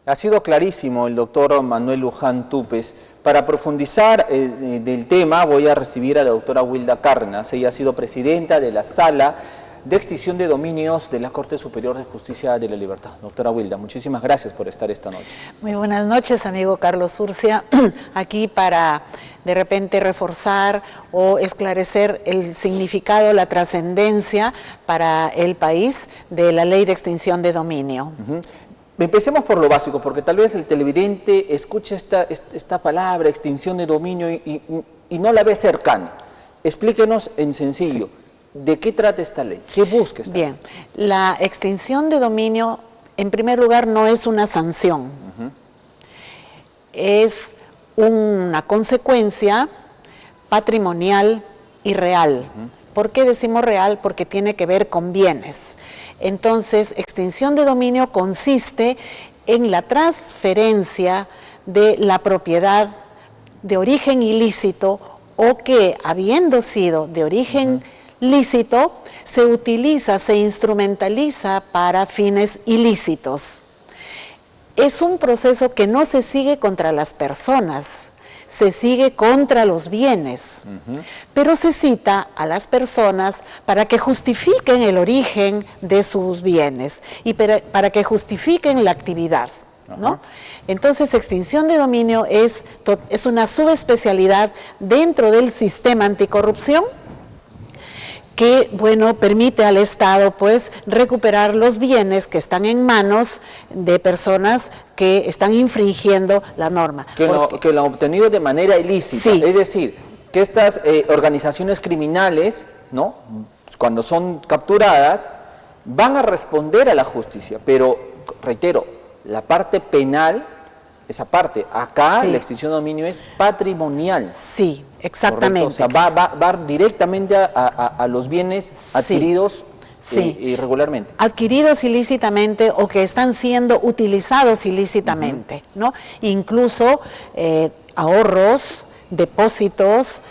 Ha sido clarísimo el doctor Manuel Luján Tupes. Para profundizar del tema voy a recibir a la doctora Wilda Cárdenas. Ella ha sido presidenta de la Sala de Extinción de Dominios de la Corte Superior de Justicia de la Libertad. Doctora Wilda, muchísimas gracias por estar esta noche. Muy buenas noches, amigo Carlos Urcia. Aquí para de repente reforzar o esclarecer el significado, la trascendencia para el país de la Ley de Extinción de Dominio. Empecemos por lo básico, porque tal vez el televidente escuche esta palabra, extinción de dominio, y no la ve cercana. Explíquenos en sencillo, ¿de qué trata esta ley? ¿Qué busca esta ley? Bien, la extinción de dominio, en primer lugar, no es una sanción. Es una consecuencia patrimonial y real. ¿Por qué decimos real? Porque tiene que ver con bienes. Entonces, extinción de dominio consiste en la transferencia de la propiedad de origen ilícito o que, habiendo sido de origen lícito, se utiliza, se instrumentaliza para fines ilícitos. Es un proceso que no se sigue contra las personas, se sigue contra los bienes, pero se cita a las personas para que justifiquen el origen de sus bienes y para que justifiquen la actividad, ¿no? Entonces, extinción de dominio es una subespecialidad dentro del sistema anticorrupción que, bueno, permite al Estado, pues, recuperar los bienes que están en manos de personas que están infringiendo la norma. Que lo han obtenido de manera ilícita. Sí. Es decir, que estas organizaciones criminales, ¿no?, cuando son capturadas, van a responder a la justicia. Pero, reitero, la parte penal, esa parte, acá la extinción de dominio es patrimonial. Sí, exactamente. Correcto. O sea, va directamente a los bienes adquiridos irregularmente. Adquiridos ilícitamente o que están siendo utilizados ilícitamente, ¿no? Incluso ahorros, depósitos,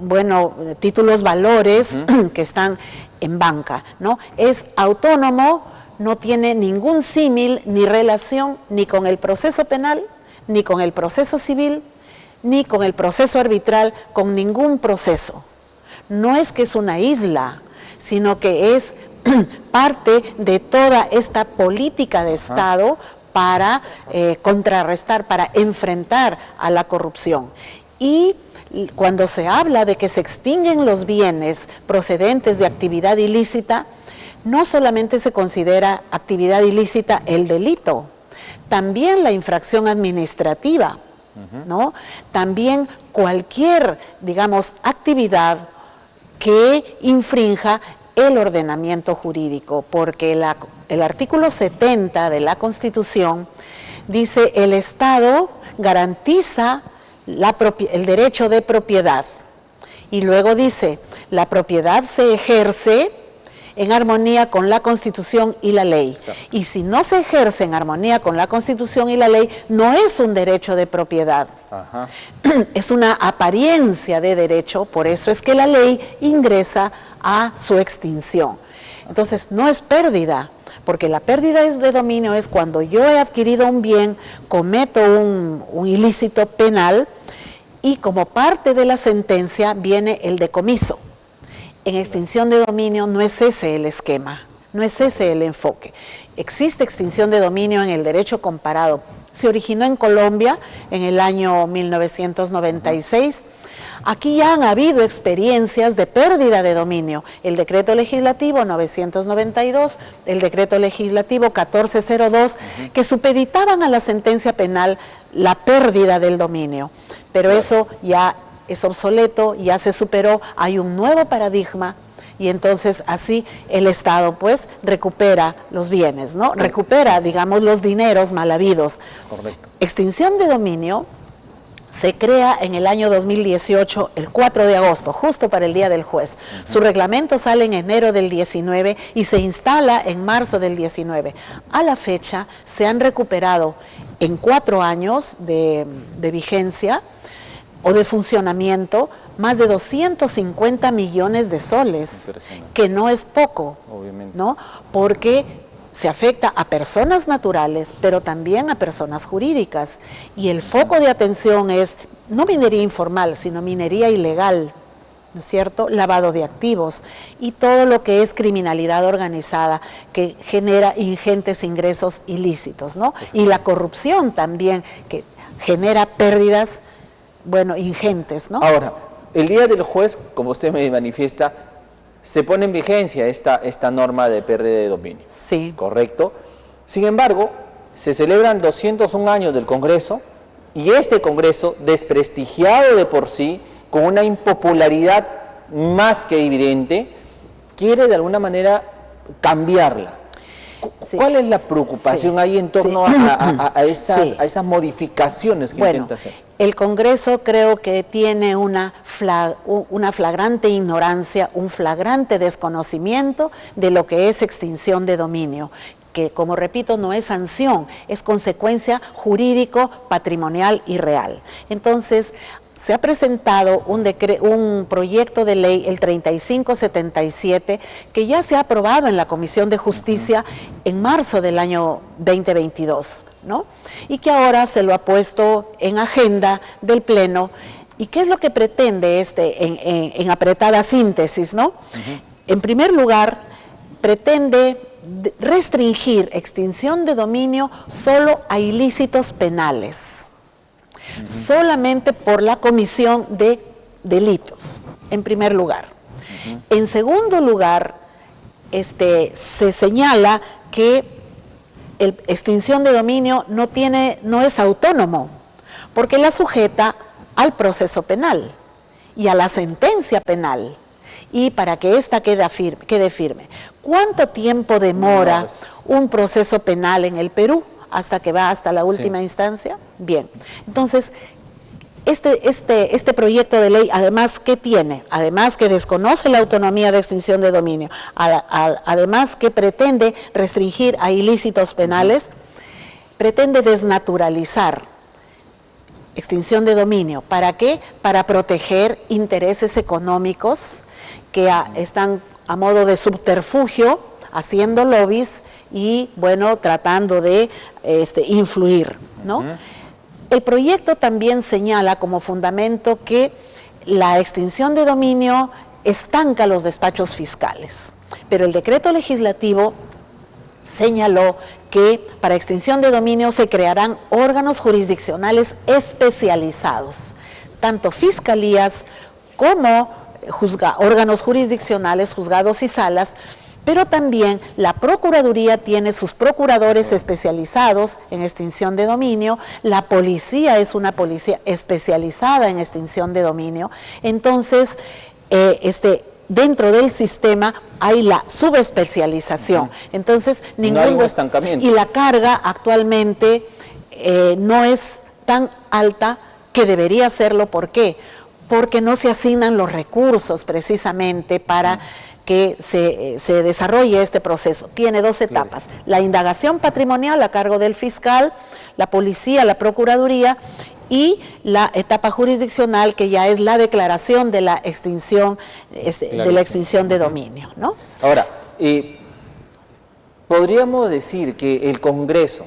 bueno, títulos valores que están en banca, ¿no? Es autónomo, no tiene ningún símil ni relación ni con el proceso penal, ni con el proceso civil, ni con el proceso arbitral, con ningún proceso. No es que es una isla, sino que es parte de toda esta política de Estado para contrarrestar, para enfrentar a la corrupción. Y cuando se habla de que se extinguen los bienes procedentes de actividad ilícita, no solamente se considera actividad ilícita el delito, también la infracción administrativa, ¿no? También cualquier, digamos, actividad que infrinja el ordenamiento jurídico, porque el artículo 70 de la Constitución dice: el Estado garantiza el derecho de propiedad, y luego dice: la propiedad se ejerce en armonía con la Constitución y la ley. Exacto. Y si no se ejerce en armonía con la Constitución y la ley, no es un derecho de propiedad. Es una apariencia de derecho, por eso es que la ley ingresa a su extinción. Entonces, no es pérdida, porque la pérdida de dominio es cuando yo he adquirido un bien, cometo un ilícito penal y como parte de la sentencia viene el decomiso. En extinción de dominio no es ese el esquema, no es ese el enfoque. Existe extinción de dominio en el derecho comparado. Se originó en Colombia en el año 1996. Aquí ya han habido experiencias de pérdida de dominio. El decreto legislativo 992, el decreto legislativo 1402, que supeditaban a la sentencia penal la pérdida del dominio. Pero eso ya es obsoleto, ya se superó, hay un nuevo paradigma y entonces así el Estado pues recupera los bienes, ¿no? Recupera, digamos, los dineros mal habidos. Correcto. Extinción de dominio se crea en el año 2018, el 4 de agosto, justo para el Día del Juez. Su reglamento sale en enero del 19 y se instala en marzo del 19. A la fecha se han recuperado en 4 años de vigencia o de funcionamiento, más de 250 millones de soles, que no es poco, obviamente, ¿no? Porque se afecta a personas naturales, pero también a personas jurídicas. Y el foco de atención es no minería informal, sino minería ilegal, ¿no es cierto?, lavado de activos y todo lo que es criminalidad organizada que genera ingentes ingresos ilícitos, ¿no? Y la corrupción también, que genera pérdidas, bueno, ingentes, ¿no? Ahora, el día del juez, como usted me manifiesta, se pone en vigencia esta norma de pérdida de dominio. Sí. ¿Correcto? Sin embargo, se celebran 201 años del Congreso y este Congreso, desprestigiado de por sí, con una impopularidad más que evidente, quiere de alguna manera cambiarla. Sí. ¿Cuál es la preocupación Sí. ahí en torno Sí. a Sí. esas modificaciones que intenta hacer? El Congreso creo que tiene una flagrante ignorancia, un flagrante desconocimiento de lo que es extinción de dominio, que, como repito, no es sanción, es consecuencia jurídico, patrimonial y real. Entonces, se ha presentado un proyecto de ley, el 3577, que ya se ha aprobado en la Comisión de Justicia en marzo del año 2022, ¿no? Y que ahora se lo ha puesto en agenda del Pleno. ¿Y qué es lo que pretende en apretada síntesis, ¿no? En primer lugar, pretende restringir extinción de dominio solo a ilícitos penales. Solamente por la comisión de delitos, en primer lugar. En segundo lugar, se señala que la extinción de dominio no es autónomo, porque la sujeta al proceso penal y a la sentencia penal. Y para que ésta quede firme, ¿cuánto tiempo demora un proceso penal en el Perú? Hasta que va hasta la última instancia. Bien, entonces, este proyecto de ley, además, ¿qué tiene? Además que desconoce la autonomía de extinción de dominio, además que pretende restringir a ilícitos penales, pretende desnaturalizar extinción de dominio. ¿Para qué? Para proteger intereses económicos que están a modo de subterfugio, haciendo lobbies y, bueno, tratando de influir, ¿no? El proyecto también señala como fundamento que la extinción de dominio estanca los despachos fiscales, pero el decreto legislativo señaló que para extinción de dominio se crearán órganos jurisdiccionales especializados, tanto fiscalías como órganos jurisdiccionales, juzgados y salas, pero también la Procuraduría tiene sus procuradores especializados en extinción de dominio, la policía es una policía especializada en extinción de dominio. Entonces, dentro del sistema hay la subespecialización. Entonces, no hay un estancamiento. Y la carga actualmente no es tan alta que debería serlo. ¿Por qué? Porque no se asignan los recursos precisamente para que se desarrolle este proceso. Tiene dos etapas: la indagación patrimonial a cargo del fiscal, la policía, la procuraduría, y la etapa jurisdiccional, que ya es la declaración de la extinción de dominio, ¿no? Ahora, podríamos decir que el Congreso,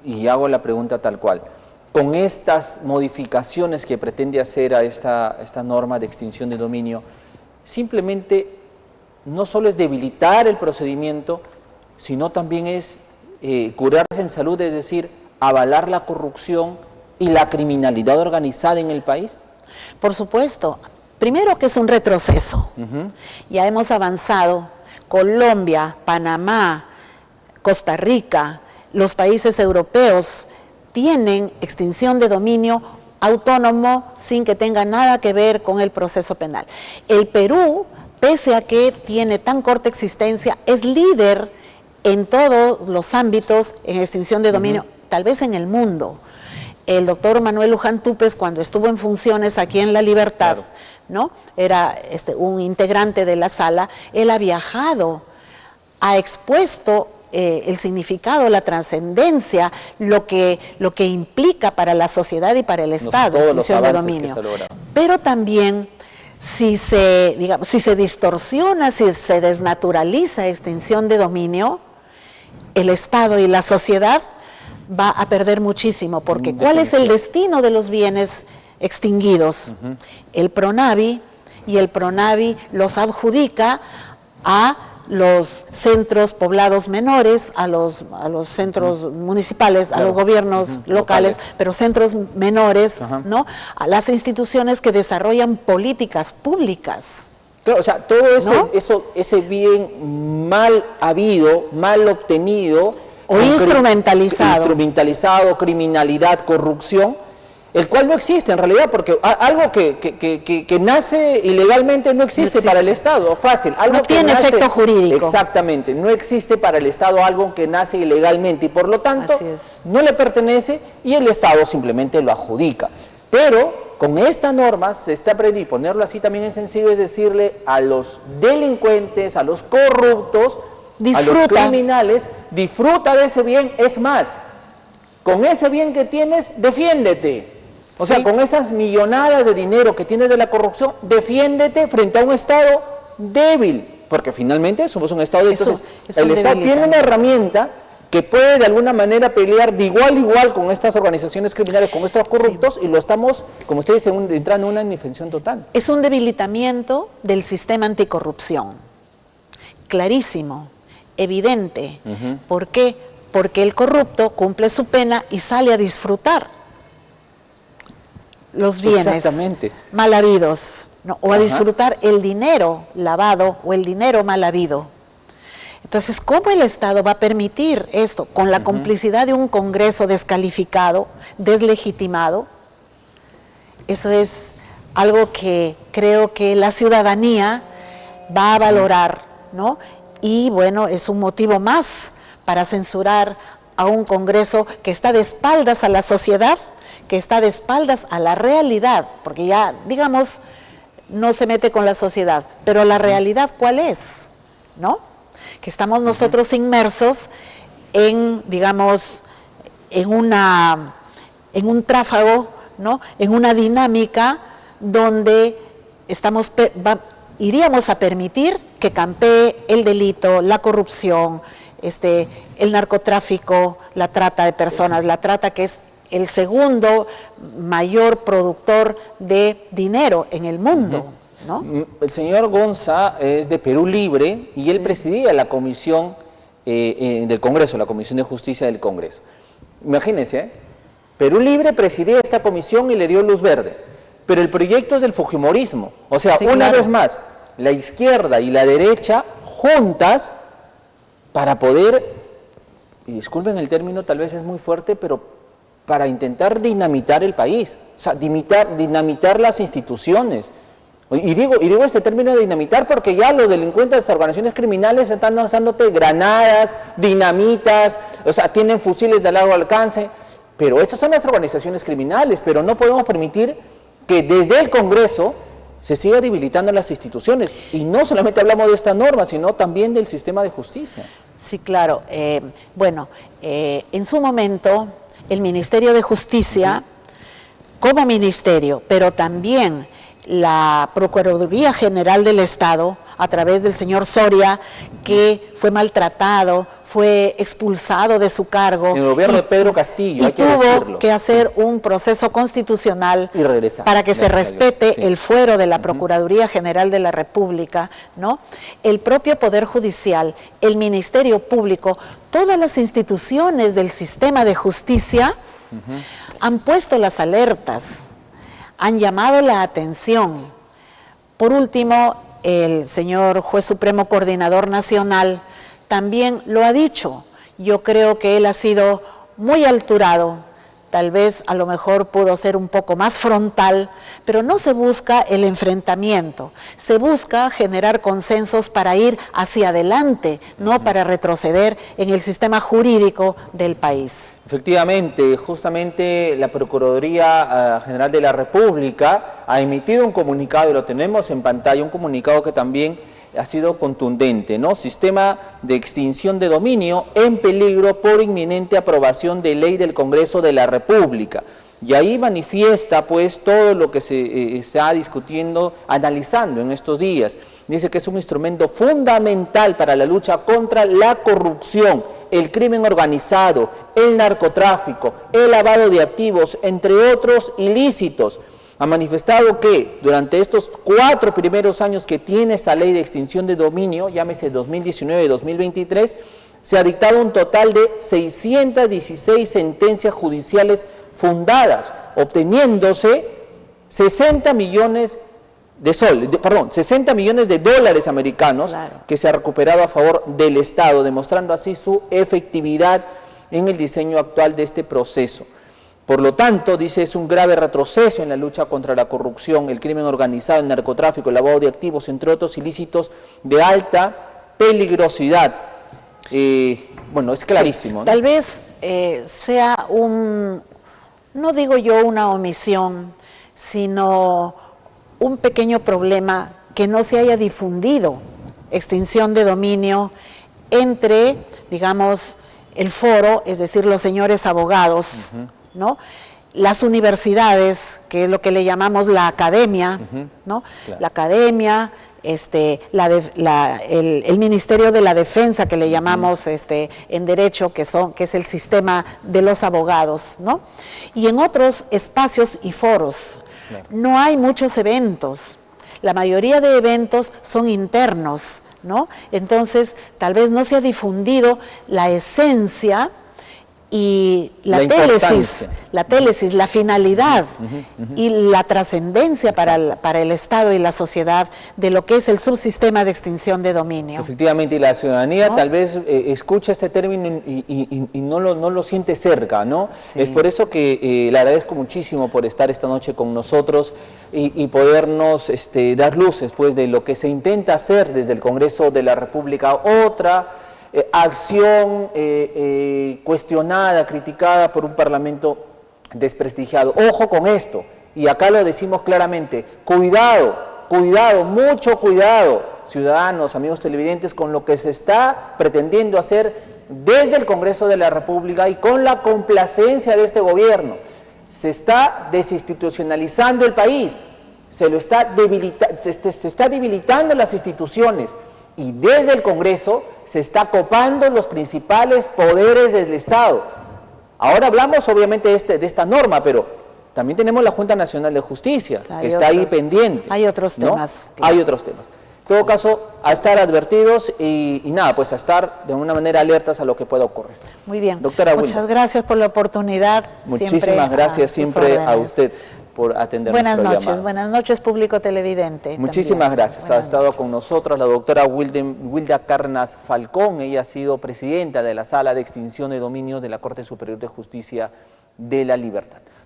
y hago la pregunta tal cual, con estas modificaciones que pretende hacer a esta norma de extinción de dominio, simplemente no solo es debilitar el procedimiento, sino también es curarse en salud, es decir, avalar la corrupción y la criminalidad organizada en el país. Por supuesto. Primero, que es un retroceso. Ya hemos avanzado. Colombia, Panamá, Costa Rica, los países europeos tienen extinción de dominio autónomo sin que tenga nada que ver con el proceso penal. El Perú, pese a que tiene tan corta existencia, es líder en todos los ámbitos en extinción de dominio, tal vez en el mundo. El doctor Manuel Luján Túpez, cuando estuvo en funciones aquí en La Libertad, ¿no? Era un integrante de la sala, él ha viajado, ha expuesto el significado, la trascendencia, lo que implica para la sociedad y para el Estado, extinción de dominio. Pero también, si se distorsiona, si se desnaturaliza extinción de dominio, el Estado y la sociedad va a perder muchísimo, porque ¿cuál es el destino de los bienes extinguidos? El PRONAVI, y el PRONAVI los adjudica a los centros poblados menores, a los centros municipales, a los gobiernos locales, pero centros menores, ¿no? A las instituciones que desarrollan políticas públicas. Claro, o sea, todo ¿no? ese bien mal habido, mal obtenido, o instrumentalizado, criminalidad, corrupción, el cual no existe en realidad, porque algo que nace ilegalmente no existe para el Estado, fácil. Algo no tiene efecto jurídico. Exactamente, no existe para el Estado algo que nace ilegalmente y por lo tanto no le pertenece y el Estado simplemente lo adjudica. Pero con esta norma se está previsto, ponerlo así también es sencillo, es decirle a los delincuentes, a los corruptos, a los criminales, disfruta de ese bien, es más, con ese bien que tienes, defiéndete. O sea, con esas millonadas de dinero que tienes de la corrupción, defiéndete frente a un Estado débil, porque finalmente somos un Estado débil. Entonces, el Estado tiene una herramienta que puede de alguna manera pelear de igual a igual con estas organizaciones criminales, con estos corruptos, y lo estamos, como ustedes dicen, entrando en una indefensión total. Es un debilitamiento del sistema anticorrupción, clarísimo, evidente. ¿Por qué? Porque el corrupto cumple su pena y sale a disfrutar los bienes mal habidos, ¿no? O a disfrutar el dinero lavado o el dinero mal habido. Entonces, ¿cómo el Estado va a permitir esto? Con la complicidad de un Congreso descalificado, deslegitimado. Eso es algo que creo que la ciudadanía va a valorar, ¿no? Y bueno, es un motivo más para censurar a un Congreso que está de espaldas a la sociedad, que está de espaldas a la realidad, porque ya, digamos, no se mete con la sociedad, pero la realidad, ¿cuál es? ¿No? Que estamos nosotros inmersos en, digamos, en un tráfago, ¿no? En una dinámica donde iríamos a permitir que campee el delito, la corrupción, el narcotráfico, la trata de personas, la trata que es el segundo mayor productor de dinero en el mundo, ¿no? El señor Gonza es de Perú Libre y él presidía la comisión del Congreso, la Comisión de Justicia del Congreso. Imagínense, Perú Libre presidía esta comisión y le dio luz verde, pero el proyecto es del fujimorismo, o sea, una vez más, la izquierda y la derecha juntas para poder, y disculpen el término, tal vez es muy fuerte, pero para intentar dinamitar el país, o sea, dinamitar las instituciones. Y digo este término de dinamitar porque ya los delincuentes de las organizaciones criminales están lanzándote granadas, dinamitas, o sea, tienen fusiles de largo alcance, pero estas son las organizaciones criminales, pero no podemos permitir que desde el Congreso se siga debilitando las instituciones. Y no solamente hablamos de esta norma, sino también del sistema de justicia. Sí, claro. Bueno, en su momento, el Ministerio de Justicia, como ministerio, pero también la Procuraduría General del Estado, a través del señor Soria, que fue maltratado, fue expulsado de su cargo. En el gobierno de Pedro Castillo, hay que tuvo decirlo. que hacer un proceso constitucional para que se respete el fuero de la Procuraduría General de la República, ¿no? El propio Poder Judicial, el Ministerio Público, todas las instituciones del sistema de justicia han puesto las alertas, han llamado la atención. Por último, el señor Juez Supremo Coordinador Nacional también lo ha dicho. Yo creo que él ha sido muy alturado, tal vez a lo mejor pudo ser un poco más frontal, pero no se busca el enfrentamiento, se busca generar consensos para ir hacia adelante, no para retroceder en el sistema jurídico del país. Efectivamente, justamente la Procuraduría General de la República ha emitido un comunicado, y lo tenemos en pantalla, un comunicado que también ha sido contundente, ¿no? Sistema de extinción de dominio en peligro por inminente aprobación de ley del Congreso de la República. Y ahí manifiesta pues todo lo que se está discutiendo, analizando en estos días. Dice que es un instrumento fundamental para la lucha contra la corrupción el crimen organizado, el narcotráfico, el lavado de activos, entre otros ilícitos. Ha manifestado que durante estos 4 primeros años que tiene esta ley de extinción de dominio, llámese 2019 y 2023, se ha dictado un total de 616 sentencias judiciales fundadas, obteniéndose 60 millones de dólares americanos, claro, que se ha recuperado a favor del Estado, demostrando así su efectividad en el diseño actual de este proceso. Por lo tanto, dice, es un grave retroceso en la lucha contra la corrupción, el crimen organizado, el narcotráfico, el lavado de activos, entre otros ilícitos de alta peligrosidad. Bueno, es clarísimo, sí, ¿no? Tal vez sea no digo yo una omisión, sino un pequeño problema que no se haya difundido extinción de dominio entre, digamos, el foro, es decir, los señores abogados, ¿no? Las universidades, que es lo que le llamamos la academia, ¿no? Claro. La academia, el Ministerio de la Defensa, que le llamamos en derecho, que es el sistema de los abogados, ¿no? Y en otros espacios y foros. Claro. No hay muchos eventos. La mayoría de eventos son internos, ¿no? Entonces, tal vez no se ha difundido la esencia y la télesis, la finalidad y la trascendencia para el Estado y la sociedad de lo que es el subsistema de extinción de dominio. Efectivamente, y la ciudadanía, ¿no?, tal vez escucha este término y no lo siente cerca, ¿no? Sí. Es por eso que le agradezco muchísimo por estar esta noche con nosotros y podernos dar luces, pues, de lo que se intenta hacer desde el Congreso de la República. Otra acción cuestionada, criticada por un Parlamento desprestigiado. Ojo con esto, y acá lo decimos claramente, cuidado, mucho cuidado, ciudadanos, amigos televidentes, con lo que se está pretendiendo hacer desde el Congreso de la República y con la complacencia de este gobierno. Se está desinstitucionalizando el país, se está debilitando las instituciones, y desde el Congreso se está copando los principales poderes del Estado. Ahora hablamos obviamente de esta norma, pero también tenemos la Junta Nacional de Justicia, que está ahí pendiente. Hay otros temas. ¿No? Claro. Hay otros temas. En todo caso, a estar advertidos y nada, pues a estar de una manera alertas a lo que pueda ocurrir. Muy bien. Doctora Wilda, muchas gracias por la oportunidad. Muchísimas gracias siempre a usted por atender nuestro llamado. Buenas noches, público televidente. Muchísimas gracias. Ha estado con nosotros la doctora Wilda Cárdenas Falcón. Ella ha sido presidenta de la Sala de Extinción de Dominios de la Corte Superior de Justicia de la Libertad.